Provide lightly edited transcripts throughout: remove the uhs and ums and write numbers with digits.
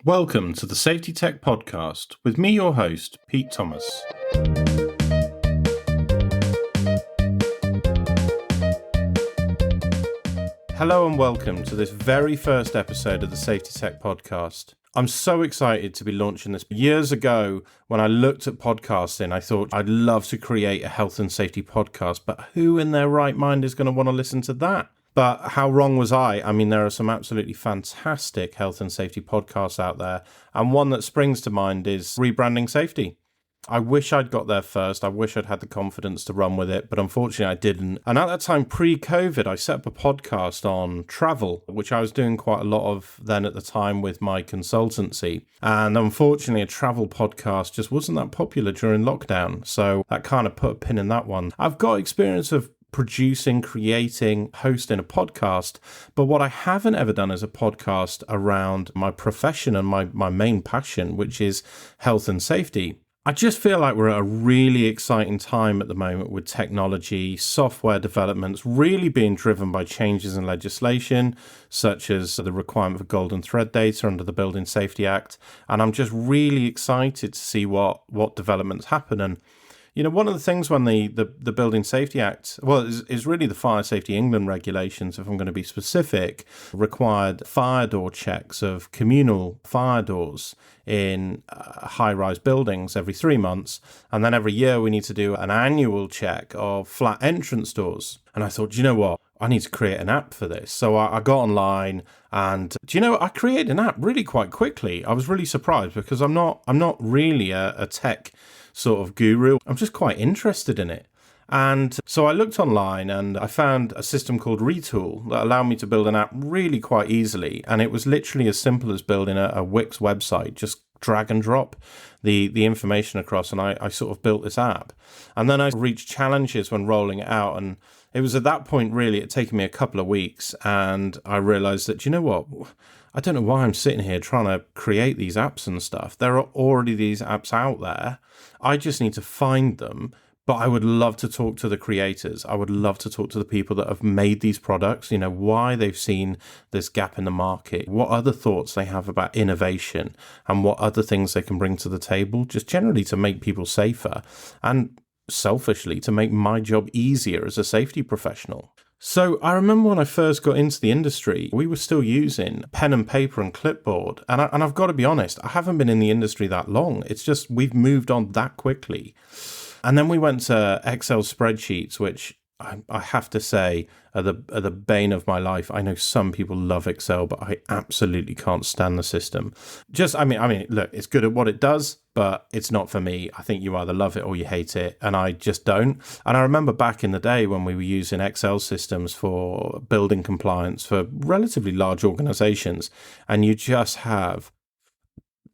Welcome to the Safety Tech Podcast with me, your host, Pete Thomas. Hello and welcome to this very first episode of the Safety Tech Podcast. I'm so excited to be launching this. Years ago, when I looked at podcasting, I thought I'd love to create a health and safety podcast, but who in their right mind is going to want to listen to that? But how wrong was I? I mean, there are some absolutely fantastic health and safety podcasts out there, and one that springs to mind is Rebranding Safety. I wish I'd got there first. I wish I'd had the confidence to run with it, but unfortunately I didn't. And at that time, pre-COVID, I set up a podcast on travel, which I was doing quite a lot of then at the time with my consultancy. And unfortunately, a travel podcast just wasn't that popular during lockdown. So that kind of put a pin in that one. I've got experience of producing, creating, hosting a podcast, but what I haven't ever done is a podcast around my profession and my main passion, which is health and safety. I just feel like we're at a really exciting time at the moment with technology, software developments really being driven by changes in legislation, such as the requirement for golden thread data under the Building Safety Act. And I'm just really excited to see what developments happen. And you know, one of the things when the Building Safety Act, is really the Fire Safety England regulations, if I'm going to be specific, required fire door checks of communal fire doors in high-rise buildings every 3 months. And then every year we need to do an annual check of flat entrance doors. And I thought, do you know what? I need to create an app for this. So I got online and, I created an app really quite quickly. I was really surprised because I'm not really a tech sort of guru. I'm just quite interested in it. And so I looked online and I found a system called Retool that allowed me to build an app really quite easily. And it was literally as simple as building a Wix website, just drag and drop the information across. And I sort of built this app. And then I reached challenges when rolling it out. And it was at that point, really, it had taken me a couple of weeks. And I realized that, I don't know why I'm sitting here trying to create these apps and stuff. There are already these apps out there. I just need to find them. But I would love to talk to the creators. I would love to talk to the people that have made these products, why they've seen this gap in the market, what other thoughts they have about innovation, and what other things they can bring to the table, just generally to make people safer and selfishly to make my job easier as a safety professional. So I remember when I first got into the industry, we were still using pen and paper and clipboard. And I've got to be honest, I haven't been in the industry that long. It's just we've moved on that quickly. And then we went to Excel spreadsheets, which I have to say are the bane of my life. I know some people love Excel, but I absolutely can't stand the system. Look, it's good at what it does, but it's not for me. I think you either love it or you hate it, and I just don't. And I remember back in the day when we were using Excel systems for building compliance for relatively large organizations, and you just have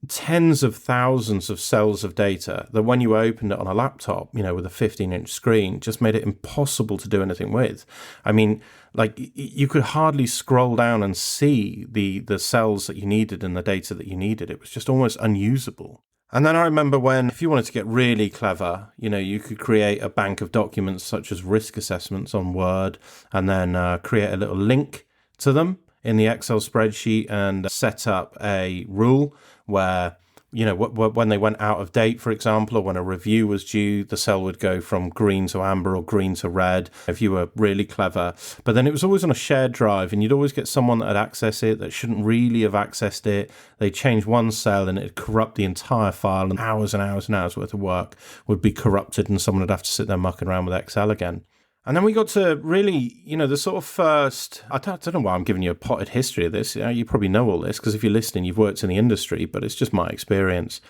tens of thousands of cells of data that when you opened it on a laptop, with a 15-inch screen, just made it impossible to do anything with. I mean, like you could hardly scroll down and see the cells that you needed and the data that you needed. It was just almost unusable. And then I remember when, if you wanted to get really clever, you could create a bank of documents such as risk assessments on Word and then create a little link to them in the Excel spreadsheet and set up a rule where, when they went out of date, for example, or when a review was due, the cell would go from green to amber or green to red if you were really clever. But then it was always on a shared drive and you'd always get someone that had accessed it that shouldn't really have accessed it. They'd change one cell and it'd corrupt the entire file, and hours and hours and hours worth of work would be corrupted and someone would have to sit there mucking around with Excel again. And then we got to really, the sort of first, I don't know why I'm giving you a potted history of this. You probably know all this because if you're listening, you've worked in the industry, but it's just my experience.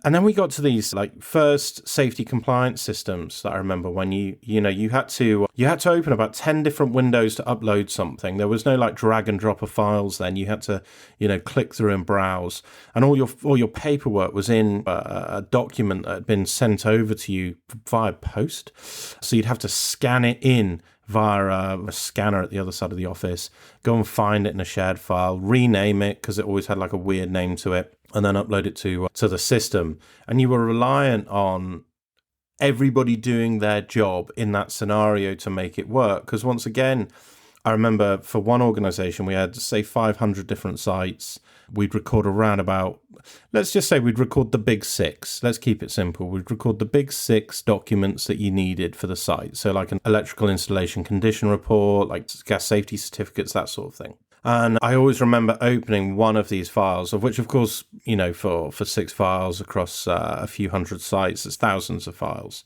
And then we got to these first safety compliance systems that I remember when you had to open about 10 different windows to upload something. There was no drag and drop of files then. You had to, click through and browse, and all your paperwork was in a document that had been sent over to you via post. So you'd have to scan it in via a scanner at the other side of the office, go and find it in a shared file, rename it because it always had a weird name to it, and then upload it to the system. And you were reliant on everybody doing their job in that scenario to make it work. Because once again, I remember for one organization, we had, say, 500 different sites. We'd record around about, let's just say we'd record the big 6. Let's keep it simple. We'd record the big 6 documents that you needed for the site. So like an electrical installation condition report, like gas safety certificates, that sort of thing. And I always remember opening one of these files, of which, of course, for 6 files across a few hundred sites, it's thousands of files.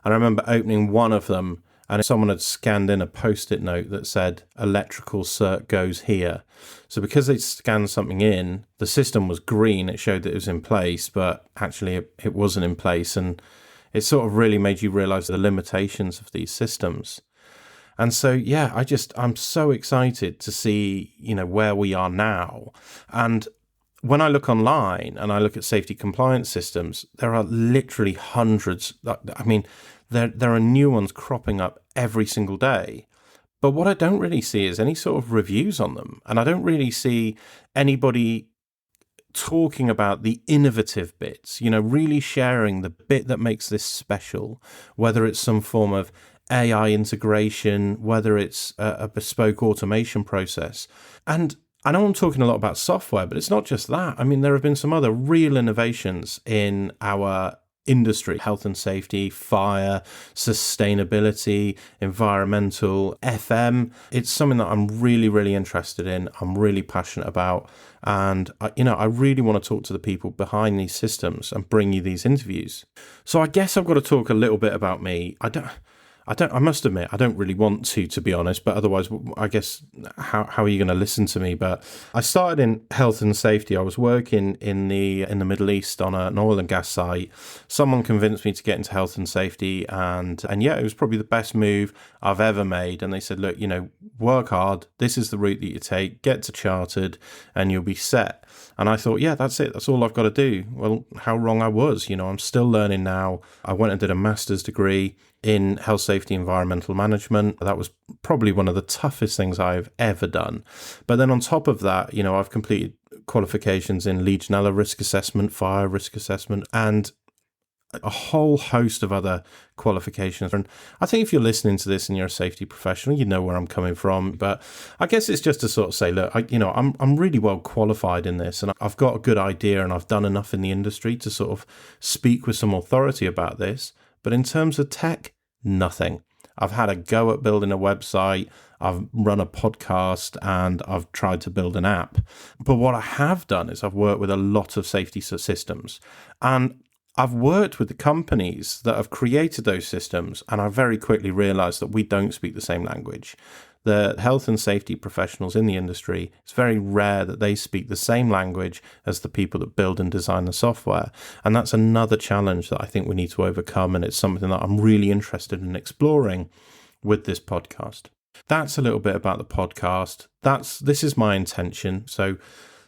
And I remember opening one of them, and someone had scanned in a Post-it note that said, electrical cert goes here. So because they scanned something in, the system was green. It showed that it was in place, but actually it wasn't in place. And it sort of really made you realize the limitations of these systems. And so, yeah, I'm so excited to see, where we are now. And when I look online and I look at safety compliance systems, there are literally hundreds. I mean, there are new ones cropping up every single day. But what I don't really see is any sort of reviews on them. And I don't really see anybody talking about the innovative bits, really sharing the bit that makes this special, whether it's some form of AI integration, whether it's a bespoke automation process. And I know I'm talking a lot about software, but it's not just that. I mean, there have been some other real innovations in our industry: health and safety, fire, sustainability, environmental, FM. It's something that I'm really, really interested in. I'm really passionate about. And, I really want to talk to the people behind these systems and bring you these interviews. So I guess I've got to talk a little bit about me. I must admit, I don't really want to be honest, but otherwise, I guess, how are you going to listen to me? But I started in health and safety. I was working in the Middle East on an oil and gas site. Someone convinced me to get into health and safety, and yeah, it was probably the best move I've ever made. And they said, look, work hard. This is the route that you take. Get to chartered, and you'll be set. And I thought, yeah, that's it. That's all I've got to do. Well, how wrong I was. I'm still learning now. I went and did a master's degree in health, safety, environmental management. That was probably one of the toughest things I've ever done. But then on top of that, I've completed qualifications in Legionella risk assessment, fire risk assessment, and a whole host of other qualifications. And I think if you're listening to this and you're a safety professional, you know where I'm coming from. But I guess it's just to sort of say, look, I'm really well qualified in this, and I've got a good idea, and I've done enough in the industry to sort of speak with some authority about this. But in terms of tech, nothing. I've had a go at building a website, I've run a podcast, and I've tried to build an app. But what I have done is I've worked with a lot of safety systems, and I've worked with the companies that have created those systems, and I very quickly realized that we don't speak the same language. The health and safety professionals in the industry, it's very rare that they speak the same language as the people that build and design the software. And that's another challenge that I think we need to overcome. And it's something that I'm really interested in exploring with this podcast. That's a little bit about the podcast. This is my intention. So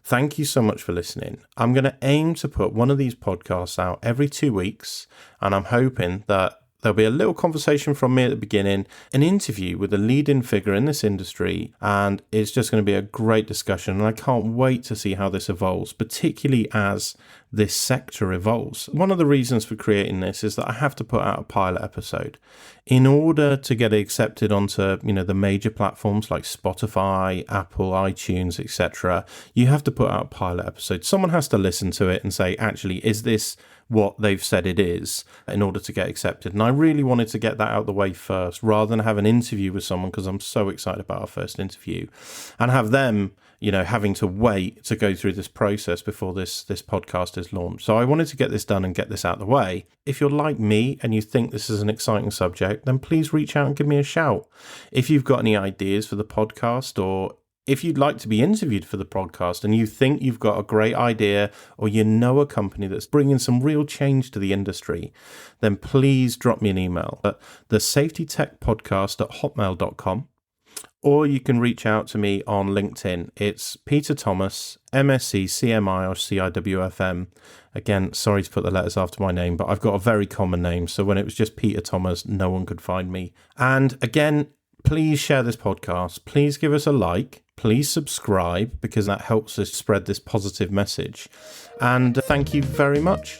thank you so much for listening. I'm going to aim to put one of these podcasts out every 2 weeks. And I'm hoping that there'll be a little conversation from me at the beginning, an interview with a leading figure in this industry, and it's just going to be a great discussion. And I can't wait to see how this evolves, particularly as this sector evolves. One of the reasons for creating this is that I have to put out a pilot episode. In order to get it accepted onto, the major platforms like Spotify, Apple, iTunes, etc., you have to put out a pilot episode. Someone has to listen to it and say, actually, is this what they've said it is, in order to get accepted? And I really wanted to get that out of the way first, rather than have an interview with someone, because I'm so excited about our first interview, and have them, having to wait to go through this process before this podcast is launched. So I wanted to get this done and get this out of the way. If you're like me and you think this is an exciting subject, then please reach out and give me a shout. If you've got any ideas for the podcast, or if you'd like to be interviewed for the podcast and you think you've got a great idea, or a company that's bringing some real change to the industry, then please drop me an email at thesafetytechpodcast@hotmail.com, or you can reach out to me on LinkedIn. It's Peter Thomas, MSc, CMI, or CIWFM. Again, sorry to put the letters after my name, but I've got a very common name. So when it was just Peter Thomas, no one could find me. And again, please share this podcast. Please give us a like. Please subscribe, because that helps us spread this positive message. And thank you very much.